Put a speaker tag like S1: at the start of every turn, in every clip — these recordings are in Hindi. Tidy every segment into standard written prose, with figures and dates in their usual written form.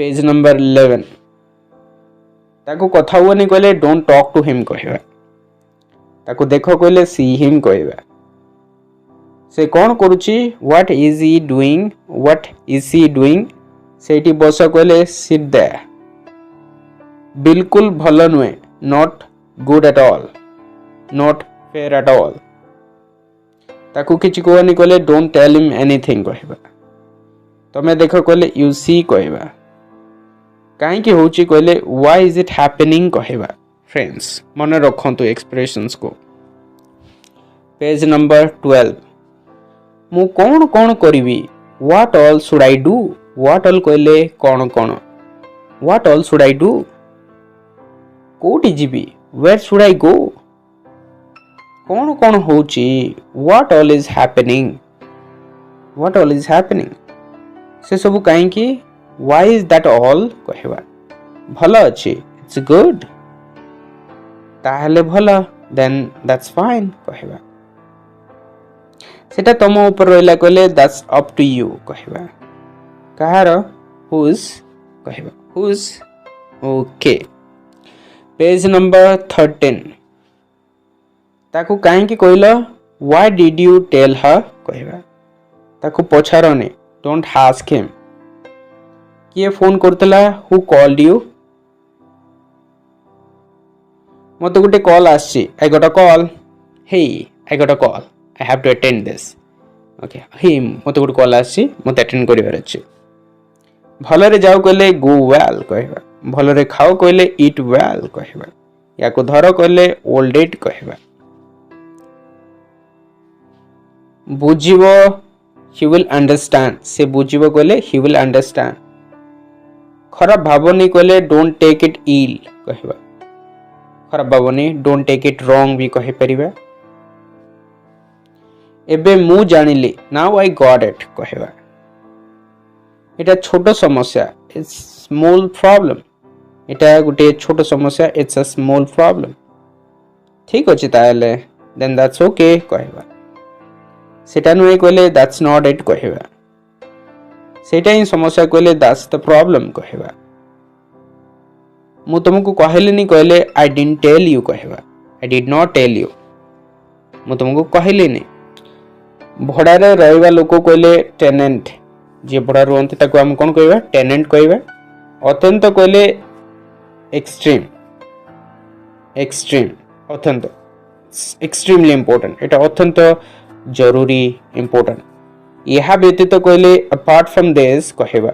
S1: पेज नंबर 11 ताको कथा हुआनी कहले डोंट टॉक टू हिम कहवा ताको देखो कहले सी हिम कहवा से कौन करुची व्हाट इज ही डूइंग सेठी बस कहले सिट देयर बिल्कुल भल नुहे not good at all not fair at all ताको किछि कहनी कहले डोंट टेल हिम एनीथिंग कहवा तमे देखो कहले यू सी कहवा कहीं कि होची कहले व्हाई इज इट हैपनिंग कहवा फ्रेंड्स मन रखंतु एक्सप्रेशंस को पेज नंबर 12 मु कौन कौन करिवि what all should I do what all कहले कौन कौन what all should I do कोठी जीवी वेयर शुड आई गो कौन कौन होची व्हाट ऑल इज हैपनिंग से सब कहीं कि व्हाई इज दैट ऑल कहवा भल अच्छी इट्स गुड ताहले भल देन दैट्स फाइन कहवा सेटा तुम ऊपर रहिला कहले दैट्स अप टू यू कहवा कहार हुज कहवा हुज ओके पेज नंबर 13 ताकू काहे कि कहलो why did you tell her कहवा ताकू पछारने डोंट आस्क हिम किए फोन करतला हु कॉल्ड यू मत गोटे कॉल आसी I got a call hey I got a call I have to attend this okay hey मत गोटे कॉल आसी मत अटेंड करिवार अछि भलरे जाओ कहले गो वेल कहबा भलरे खाओ कहले ईट वेल कहबा या को धर कहले ओल्ड इट कहबा बुझिबो ही विल अंडरस्टैंड से बुझिबो कहले ही विल अंडरस्टैंड खराब भावनी कहले डोंट टेक इट इल कहबा खराब भावनी डोंट टेक इट रॉन्ग भी कहि परिबा एबे मु जानिली नाउ आई गॉट इट कहबा एटा छोट समस्या इट्स स्मॉल प्रॉब्लम एटा गुटे छोट समस्या इट्स अ स्मॉल प्रॉब्लम ठीक अछि ताले देन दैट्स ओके कहबा सेटा नुए कहले दैट्स नॉट इट कहबा सेटा ही समस्या कहले दैट्स द प्रॉब्लम कहबा मु तुमको कहलेनी कहले आई डिडंट टेल यू कहबा I did not tell you मु तुमको कहलेनी भड़ारे रहइबा लोक कहले टेनेंट जे भड़ा रुहंती ताको हम कोन कहबा टेनेंट कहबा अत्यंत कहले एक्सट्रीम अत्यंत एक्सट्रीमली इंपोर्टेंट एटा अत्यंत जरूरी इंपोर्टेंट यह व्यतीत कहले अपार्ट फ्रॉम दिस कहबा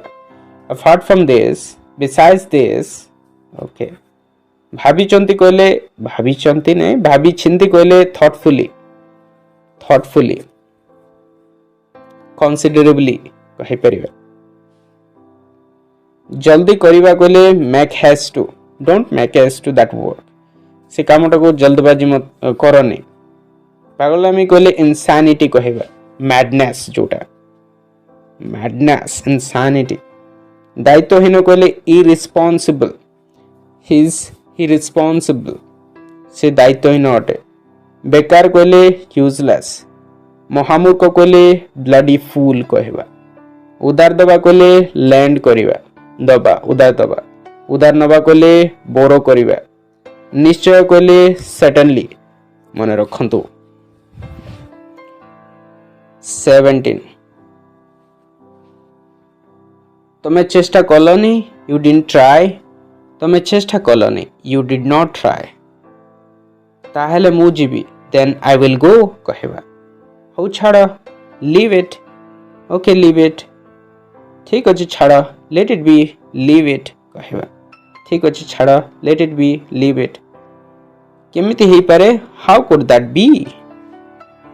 S1: apart from this besides this okay भाभी चंती कहले भाभी चंती ने भाभी चिंती कहले थॉटफुली कंसिडरेबली कहि परिबा जल्दी करिबा कहले make haste to don't make haste to that work से कामटा को जल्दबाजी मत करनी पागलामी कहले इंसानिटी कहबा मैडनेस जोटा मैडनेस इंसानिटी दायित्वहीन कहले इरिस्पांसिबल इरिस्पांसिबल से दायित्वहीन अटे बेकार कहले यूजलेस महामूर्ख कहले ब्लडी फूल कहबा उदार दबा कहले लैंड करिबा दबा उदार नबा कहले बोरो करिबा निश्चय कहले सर्टेनली मन रखंतु 17 तमे चेष्टा कलनी यू डिडंट ट्राई तमे चेष्टा कलनी यू डिड नॉट ट्राई ताहेले मु जीवी देन आई विल गो कहबा हौ छाड़ leave it okay leave it ठीक अछि छाड़ let it be leave it कहबा ठीक अछि छाड़ let it be leave it केमिति हेई पारे how could that be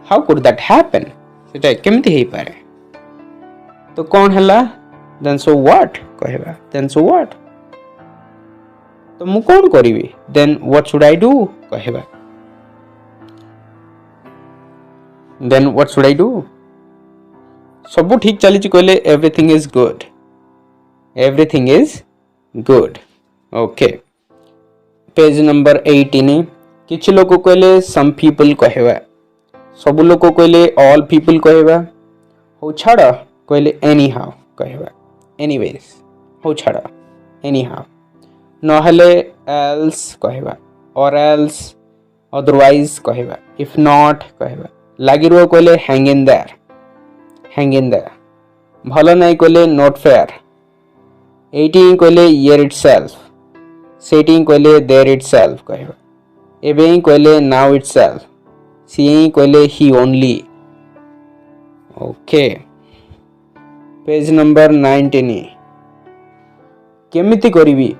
S1: how could that happen सेटा केमिति हेई पारे तो कौन हला देन सो व्हाट कहबा देन सो व्हाट तो मु कौन करिवि then what should I do कहबा then what should I do सब ठीक चली कहले everything is good okay page number 18 किछि लोक कहले सम पीपल कहबा सब लोक कहले ऑल पीपल कहबा हो छाड़ कहले एनी हाउ कहबा एनीवेज हो छाड़ anyhow नहले else कहवा or else otherwise कहवा if not कहवा लागि रुह कहले hang in there भलो नहीं कहले not fair एटी कहले year itself सेटी कहले there itself कहवा एबे कहले now itself सी कहले he only okay page number 19 केमिति करिवि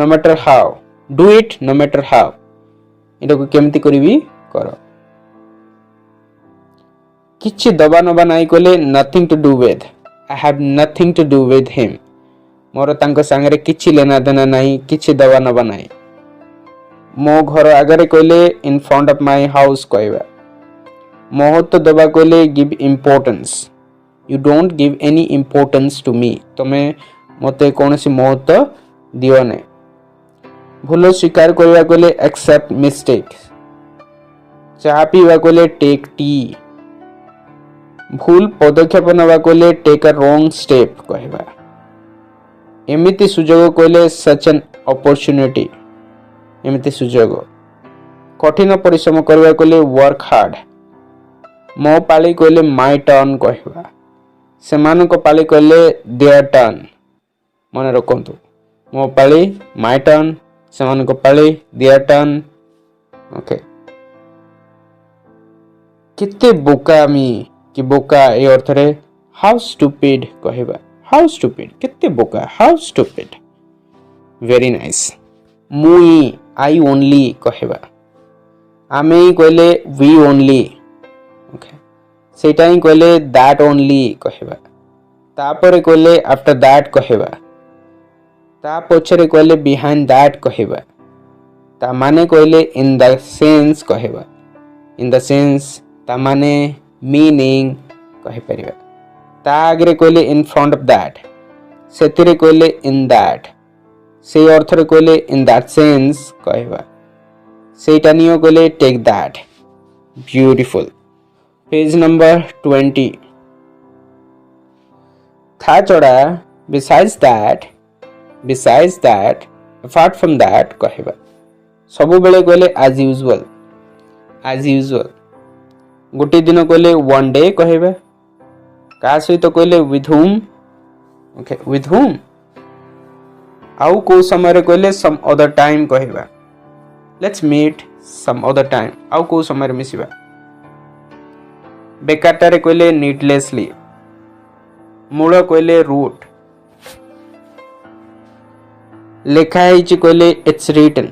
S1: no matter how do it no matter how इटा को केमिति करिवि करो किछि दबा नबा नाइ कोले nothing to do with I have nothing to do with him मोर तांको संगरे किछि लेना देना नाही किछि दबा नबा नाही मो घर आगरे कोले in front of my house कहबा महत्व दबा कोले give importance you don't give any importance to me तमे मते कोनसी महत्व दियो नै भूल स्वीकार करबा कोले accept mistakes चाहा पीवा कोले take tea भूल पदक्षेप नबा कोले take a wrong step कहबा एमिति सुजोग कोले such an opportunity एमिति सुजोग कठिन परिश्रम करबा कोले work hard मो पाली कोले my turn कहबा सेमान को पाली कोले their turn मन रखंतु मो पाली my turn सेमान को पाली their turn ओके किते बोका मी कि बोका ए अर्थ रे how stupid कहबा how stupid किते बोका how stupid very nice मुई I only कहबा आमे कहले we only ओके सेटा ही कहले that only कहबा तापरे कहले after that कहबा ता पछरे कहले behind that कहबा ता माने कहले in the sense कहबा in the sense ता माने meaning कहि परिबा ता आगरे कहले in front of that सेतिरे कहले in that से अर्थ रे कहले in that sense कहबा सेटा नियो कहले take that beautiful page number 20 था चोड़ा besides that apart from that कहबा सब बेले कहले as usual गोटे दिन कहले one day कहबा का सहित कहले with whom okay with whom आउ को समय रे कहले some other time कहबा let's meet some other time आउ को समय रे मिसिबा बेकारटा रे कहले needlessly मूल कहले root लेखा है कहले it's written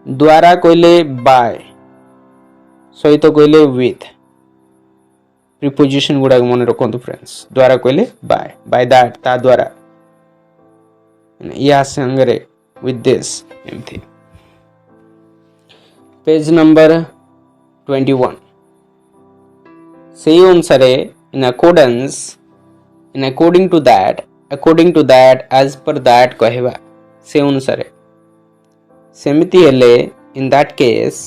S1: द्वारा कहले by सहित कहले with प्रीपोजिशन गुडा मन रखंतु फ्रेंड्स द्वारा कहले by that ता द्वारा या संगरे with this एमथि पेज नंबर 21 सेही अनुसारे according to that as per that कहबा से अनुसारे सेमिति हेले in that case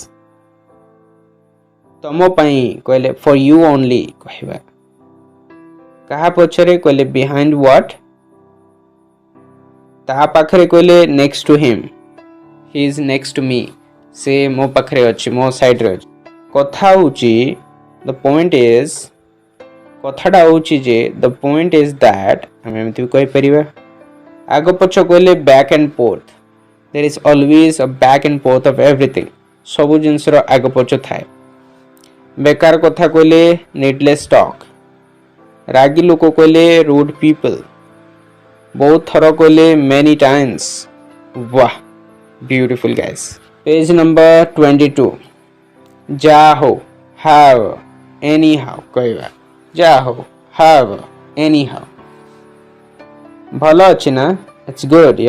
S1: तमो पई कहले for you only कहबा कहा पछरे कहले behind what ता पाखरे कहले next to him he is next to me से मो पाखरे अछि मो साइड रे कथा होची the point is कथाटा होची जे the point is that हम एमति कहि परिबा आगो पछ कहले back and forth there is always a back and forth of everything सब जिंस रो आगो पछ थाए बेकार कथा कहले needless talk रागी लोक कहले rude people बहुत थरो कहले many times वाह beautiful guys page number 22 जा हो have anyhow कहबा जा हो have anyhow भलो अछि ना it's good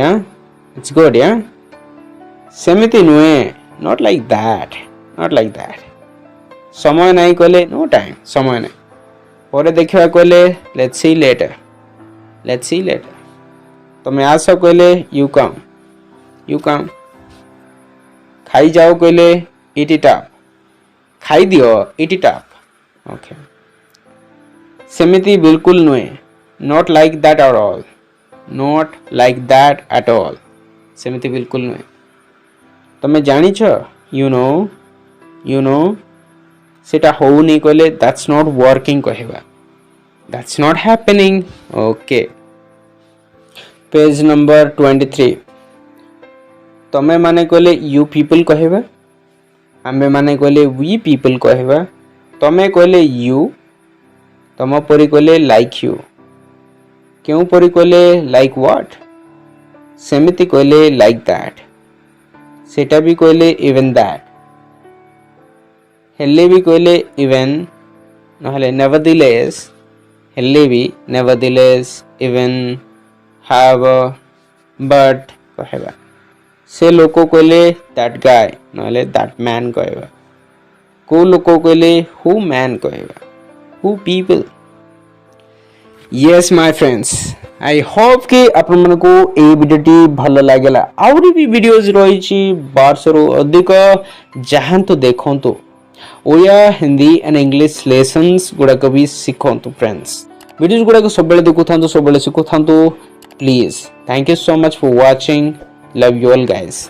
S1: yeah सेमिति नुए not like that समय नहीं कहले no time समय नहीं परे देखिबा कहले let's see later तमे आसो कहले you come खाई जाओ कहले eat it up खाई दियो eat it up okay सेमिति बिल्कुल नुए not like that at all not like that at all. सेमिति बिल्कुल नुहे. तमे जानी छ, you know सेटा होउनी कहले that's not working कहवा. That's not happening. Okay. Page number 23. तमे माने कहले you people कहवा. आमे माने कहले we people कहवा. तमे कहले you. तम परी कहले like you. क्यों परी कहले like what? सेमिति कहले like that. सेटा भी कहले even that. हेले भी कहले even नहले nevertheless. हेले भी nevertheless, even, however, but कहवा. से लोको कहले that guy नहले that man कहवा. को लोको कहले who man कहवा. Who people. Yes my friends, I hope कि आपण मनकू ए वीडियोटी भल लागेला. आउरी भी वीडियोज रही बारसरू अधिक जाहंतु देखंतु. Odia Hindi and English lessons गुड़ाक भी शिखंतु फ्रेंड्स. वीडियोज गुड़ाक सब देखु सब शिखु. Please thank you so much for watching. Love you all guys.